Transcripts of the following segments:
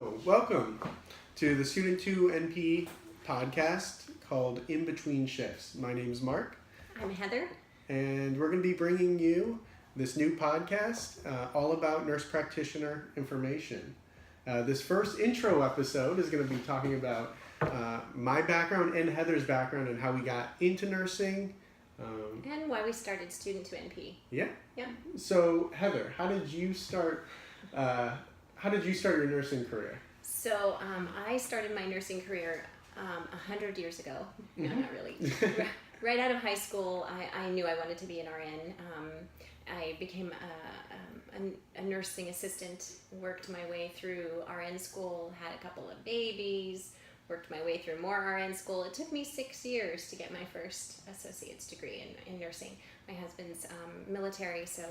Welcome to the Student2NP podcast called In Between Shifts. My name is Mark. I'm Heather. And we're going to be bringing you this new podcast all about nurse practitioner information. This first intro episode is going to be talking about my background and Heather's background and how we got into nursing. And why we started Student2NP. Yeah. Yeah. So Heather, how did you start your nursing career? So I started my nursing career 100 years ago. No, not really. Right out of high school, I knew I wanted to be an RN. I became a nursing assistant, worked my way through RN school, had a couple of babies, worked my way through more RN school. It took me 6 years to get my first associate's degree in nursing. My husband's military, so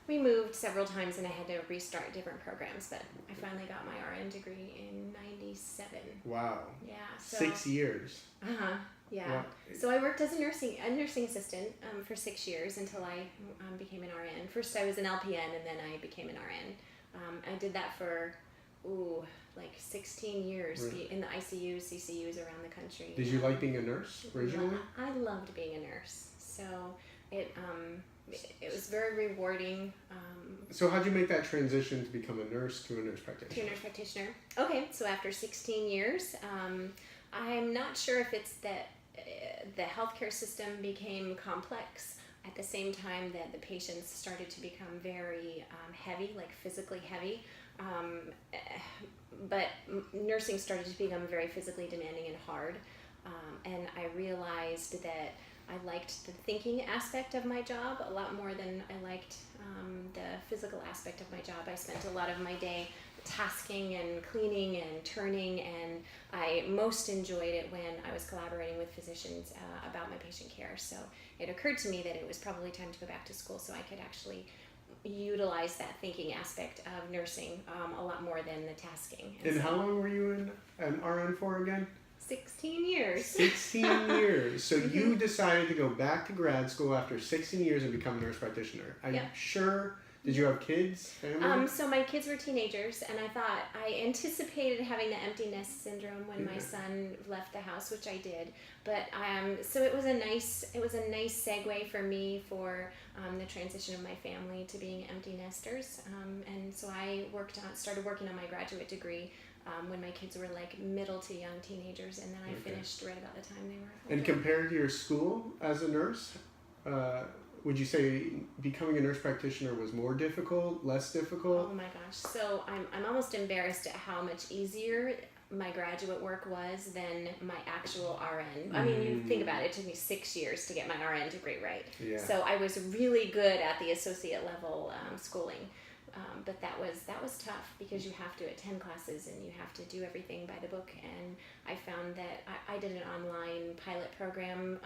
we moved several times and I had to restart different programs, but I finally got my RN degree in 97. Wow. Yeah. So, 6 years. Yeah. Wow. So I worked as a nursing assistant for 6 years until I became an RN. First I was an LPN and then I became an RN. I did that for, like 16 years in the ICUs, CCUs around the country. Did you like being a nurse originally? I loved being a nurse. So it was very rewarding. So how'd you make that transition to become a nurse to a nurse practitioner? To a nurse practitioner. Okay, so after 16 years, I'm not sure if it's that the healthcare system became complex at the same time that the patients started to become very heavy, like physically heavy. But nursing started to become very physically demanding and hard. And I realized that I liked the thinking aspect of my job a lot more than I liked the physical aspect of my job. I spent a lot of my day tasking and cleaning and turning, and I most enjoyed it when I was collaborating with physicians about my patient care. So it occurred to me that it was probably time to go back to school so I could actually utilize that thinking aspect of nursing a lot more than the tasking. And how long were you in an RN for again? 16 years. 16 years. So you decided to go back to grad school after 16 years and become a nurse practitioner. I'm sure. Did you have kids, family? So my kids were teenagers, and I anticipated having the empty nest syndrome when my son left the house, which I did. But so it was a nice segue for me for the transition of my family to being empty nesters. And so I started working on my graduate degree when my kids were like middle to young teenagers, and then I finished right about the time they were older. And compared to your school as a nurse, would you say becoming a nurse practitioner was more difficult, less difficult? Oh my gosh. So I'm almost embarrassed at how much easier my graduate work was than my actual RN. I mean, you think about it, it took me 6 years to get my RN degree, right? Yeah. So I was really good at the associate level schooling. But that was tough because you have to attend classes and you have to do everything by the book. And I found that I did an online pilot program,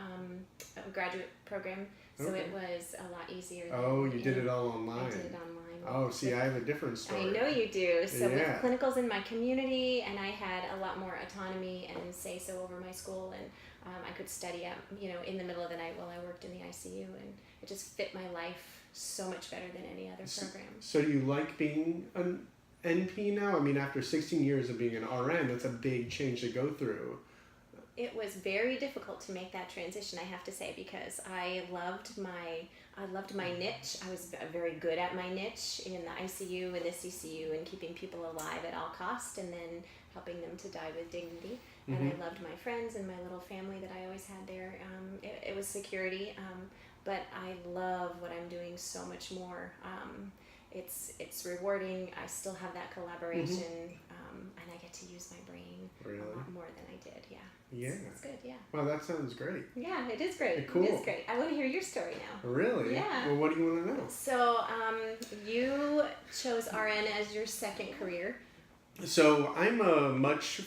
a graduate program, so it was a lot easier. You did it all online. I did it online. Oh, see, I have a different story. I know you do. So with clinicals in my community, and I had a lot more autonomy and say-so over my school, and I could study up, in the middle of the night while I worked in the ICU, and it just fit my life so much better than any other program. So do you like being an NP now? I mean, after 16 years of being an RN, that's a big change to go through. It was very difficult to make that transition, I have to say, because I loved my niche. I was very good at my niche in the ICU and the CCU and keeping people alive at all costs and then helping them to die with dignity. And I loved my friends and my little family that I always had there. It was security, but I love what I'm doing so much more. It's rewarding. I still have that collaboration, and I get to use my brain a lot more than I did. Yeah. It's good. Yeah. Well, that sounds great. Yeah, it is great. Cool. It is great. I want to hear your story now. Really? Yeah. Well, what do you want to know? So, you chose RN as your second career. So I'm a much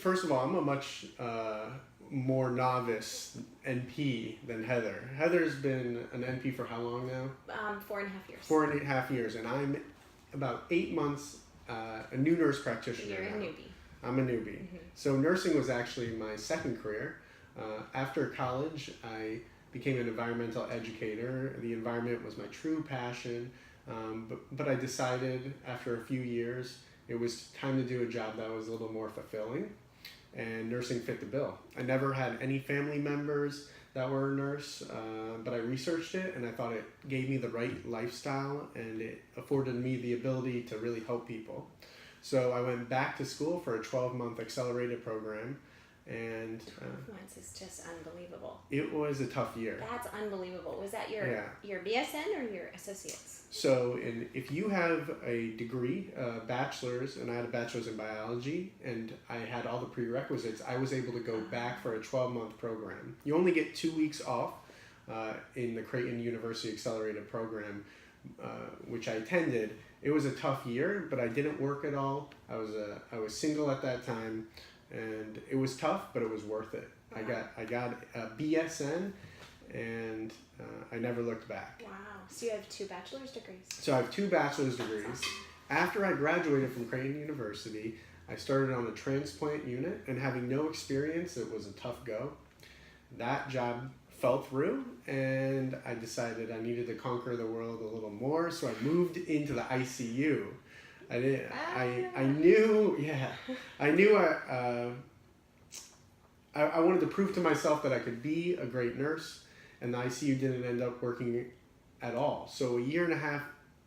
more novice NP than Heather. Heather's been an NP for how long now? 4.5 years. 4.5 years, and I'm about 8 months a new nurse practitioner. You're a now. newbie. I'm a newbie. So nursing was actually my second career. After college, I became an environmental educator. The environment was my true passion, but I decided after a few years it was time to do a job that was a little more fulfilling, and nursing fit the bill. I never had any family members that were a nurse, but I researched it and I thought it gave me the right lifestyle and it afforded me the ability to really help people. So I went back to school for a 12-month accelerated program, and 12 months is just unbelievable. it was a tough year. That's unbelievable. Was that your Yeah. your BSN or your associates? So if you have a degree, bachelor's, and I had a bachelor's in biology, and I had all the prerequisites, I was able to go back for a 12-month program. You only get 2 weeks off in the Creighton University Accelerated Program, which I attended. It was a tough year, but I didn't work at all. I was single at that time, and it was tough, but it was worth it. Wow. I got a BSN, and I never looked back. Wow. So you have 2 bachelor's degrees. So I have 2 bachelor's degrees. After I graduated from Creighton University, I started on a transplant unit, and having no experience, it was a tough go. That job fell through, and I decided I needed to conquer the world a little more, so I moved into the ICU. I knew I wanted to prove to myself that I could be a great nurse, and the ICU didn't end up working at all. So a year and a half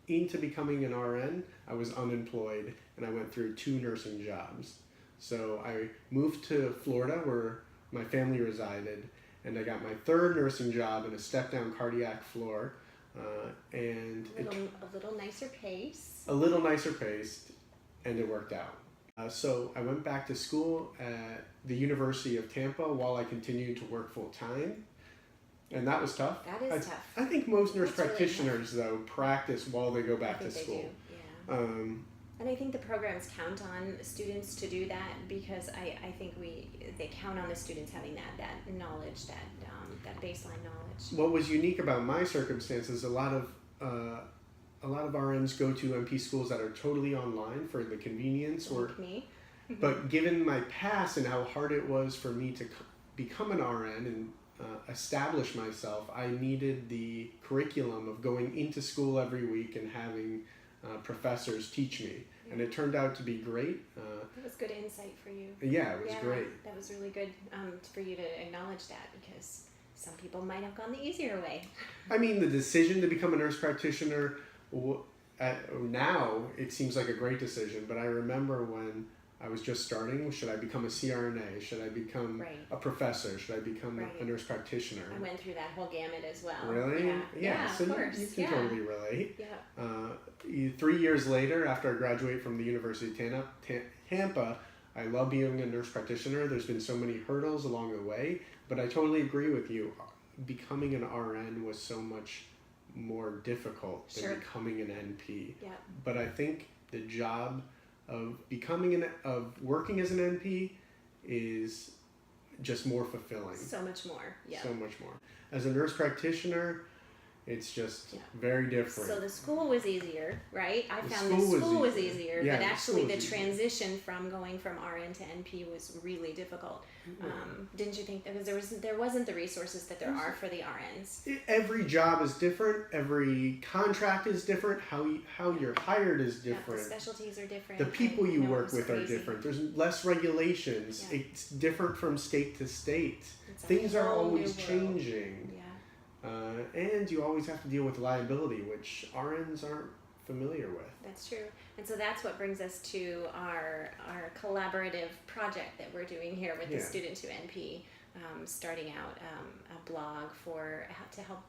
into becoming an RN, I was unemployed, and I went through 2 nursing jobs. So I moved to Florida, where my family resided, and I got my 3rd nursing job in a step-down cardiac floor, and A little nicer pace. a little nicer pace, and it worked out. So I went back to school at the University of Tampa while I continued to work full-time, and that was tough. That is tough. I think most nurse That's really practitioners, though, practice while they go back I to think school. They do. Yeah. And I think the programs count on students to do that, because I think they count on the students having that knowledge, that baseline knowledge. What was unique about my circumstances, a lot of RNs go to NP schools that are totally online for the convenience, Like me. but given my past and how hard it was for me to become an RN and establish myself, I needed the curriculum of going into school every week and having professors teach me, and it turned out to be great. That was good insight for you. Yeah, it was great. That was really good for you to acknowledge that, because some people might have gone the easier way. I mean, the decision to become a nurse practitioner, now it seems like a great decision, but I remember when I was just starting, should I become a CRNA? Should I become a professor? Should I become a nurse practitioner? I went through that whole gamut as well. Really? Yeah, so of course. You can totally relate. Yeah. 3 years later, after I graduated from the University of Tampa, I love being a nurse practitioner. There's been so many hurdles along the way, but I totally agree with you. Becoming an RN was so much more difficult than becoming an NP. Yeah. But I think the job of working as an NP is just more fulfilling. So much more. Yeah. So much more. As a nurse practitioner, it's just very different. So the school was easier, right? I found the school school was easier, Yeah, but the actually school was the transition from going from RN to NP was really difficult. Didn't you think that? Because there wasn't the resources that there are for the RNs. Every job is different. Every contract is different. How you're hired is different. The specialties are different. The people you work with crazy. are different. There's less regulations. Yeah. It's different from state to state. It's a Things are whole always new world. changing. Yeah. And you always have to deal with liability, which RNs aren't familiar with. That's true. And so that's what brings us to our collaborative project that we're doing here with the Student2NP, starting out a blog to help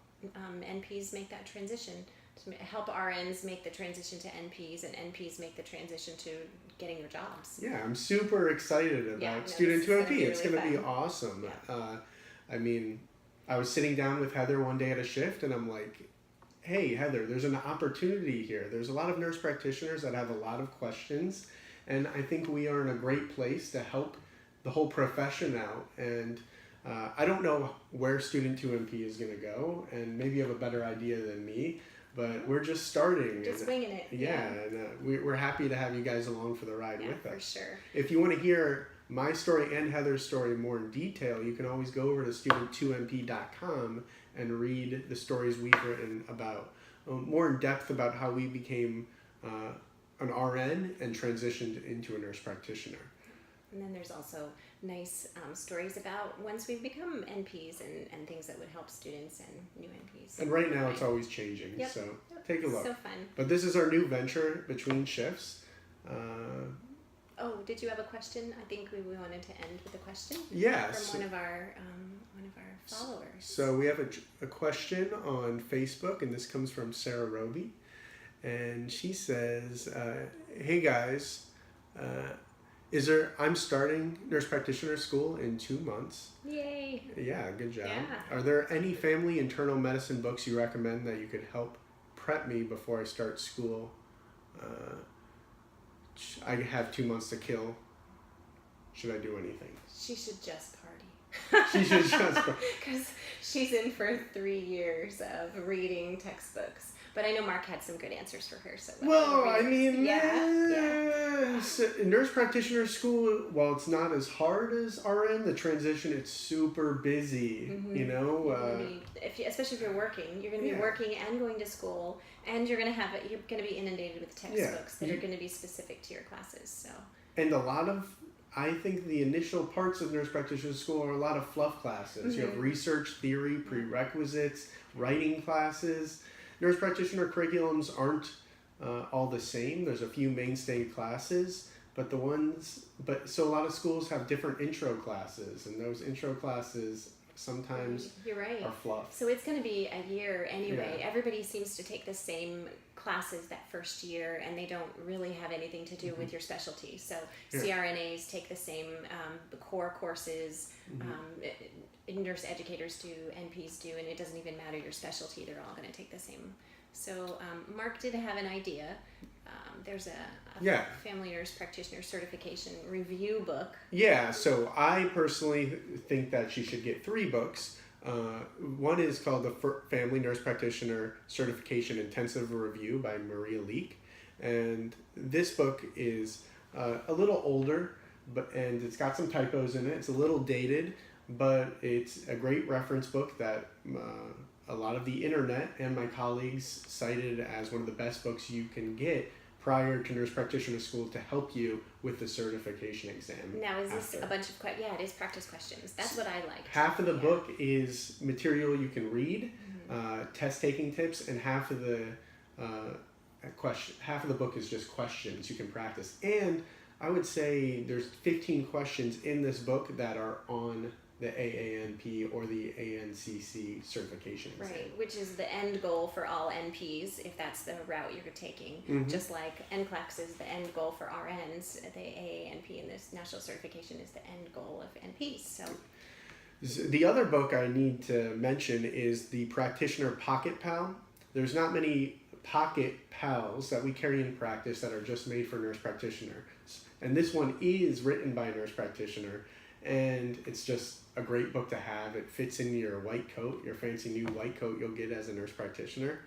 NPs make that transition, to help RNs make the transition to NPs, and NPs make the transition to getting their jobs. Yeah, I'm super excited about Student2NP. It's going to be awesome. Yeah. I mean, I was sitting down with Heather one day at a shift, and I'm like, hey, Heather, there's an opportunity here. There's a lot of nurse practitioners that have a lot of questions, and I think we are in a great place to help the whole profession out. And I don't know where Student2NP is going to go, and maybe you have a better idea than me, but we're just starting. Just winging it. Yeah, and we're happy to have you guys along for the ride with us. For sure. If you want to hear my story and Heather's story more in detail, you can always go over to student2np.com and read the stories we've written about, more in depth about how we became an RN and transitioned into a nurse practitioner. And then there's also nice stories about once we've become NPs and things that would help students and new NPs. And right now it's always changing, Yep. so take a look. So fun. But this is our new venture between shifts. Oh, did you have a question? I think we wanted to end with a question Yes. from one of our followers. So we have a question on Facebook, and this comes from Sarah Roby. And she says, hey guys, I'm starting nurse practitioner school in 2 months. Yay! Yeah, good job. Yeah. Are there any family internal medicine books you recommend that you could help prep me before I start school? I have 2 months to kill. Should I do anything? She should just party. She should just party. Because she's in for 3 years of reading textbooks. But I know Mark had some good answers for her. So Well, I mean, yeah. nurse practitioner school, while it's not as hard as RN, the transition, it's super busy, you know? Especially if you're working. You're going to be working and going to school, and you're going to be inundated with textbooks that are going to be specific to your classes. So. And I think the initial parts of nurse practitioner school are a lot of fluff classes. You have research, theory, prerequisites, writing classes. Nurse practitioner curriculums aren't all the same. There's a few mainstay classes, so a lot of schools have different intro classes, and those intro classes sometimes You're right. are fluff. So it's going to be a year anyway. Yeah. Everybody seems to take the same classes that first year, and they don't really have anything to do with your specialty. So CRNAs take the same the core courses, nurse educators do, NPs do, and it doesn't even matter your specialty. They're all going to take the same. So Mark did have an idea. There's a family nurse practitioner certification review book. Yeah, so I personally think that she should get 3 books. One is called the Family Nurse Practitioner Certification Intensive Review by Maria Leek. And this book is a little older, and it's got some typos in it. It's a little dated, but it's a great reference book that a lot of the internet and my colleagues cited as one of the best books you can get prior to nurse practitioner school to help you with the certification exam. Now, is this a bunch of questions? Yeah, it is practice questions. That's what I like. Half of the book is material you can read, test taking tips, and half of the book is just questions you can practice. And I would say there's 15 questions in this book that are on the AANP or the ANCC certification exam. Right, which is the end goal for all NPs if that's the route you're taking. Just like NCLEX is the end goal for RNs, the AANP and this national certification is the end goal of NPs. So the other book I need to mention is the Practitioner Pocket Pal. There's not many pocket pals that we carry in practice that are just made for nurse practitioners. And this one is written by a nurse practitioner, and it's just a great book to have. It fits in your white coat, your fancy new white coat you'll get as a nurse practitioner.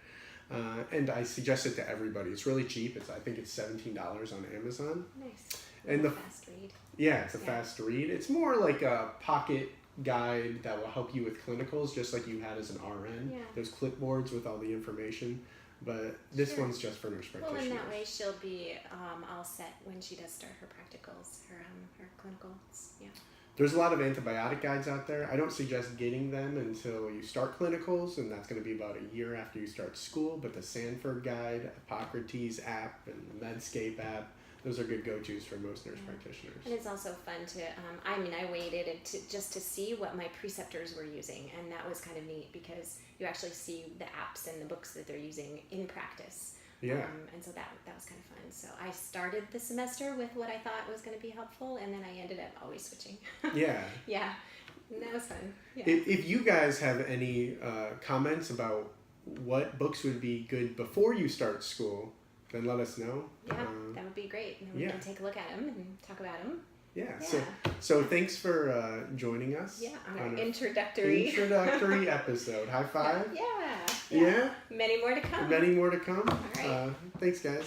And I suggest it to everybody. It's really cheap. I think it's $17 on Amazon. Nice. And a fast read. Yeah, it's a fast read. It's more like a pocket guide that will help you with clinicals, just like you had as an RN. Yeah. There's clipboards with all the information. But this one's just for nurse practitioners. Well, in that way, she'll be all set when she does start her practicals, her clinicals. Yeah. There's a lot of antibiotic guides out there. I don't suggest getting them until you start clinicals, and that's going to be about a year after you start school. But the Sanford Guide, Hippocrates app, and the Medscape app, those are good go-tos for most nurse practitioners. And it's also fun to, I waited just to see what my preceptors were using, and that was kind of neat because you actually see the apps and the books that they're using in practice. Yeah. And so that was kind of fun. So I started the semester with what I thought was going to be helpful, and then I ended up always switching. Yeah. Yeah. And that was fun. Yeah. If you guys have any comments about what books would be good before you start school, then let us know. Yeah, that would be great. And then we can take a look at them and talk about them. Yeah. So thanks for joining us. Yeah, on our introductory episode. High five. Yeah. Yeah. Many more to come. Many more to come. All right. Thanks, guys.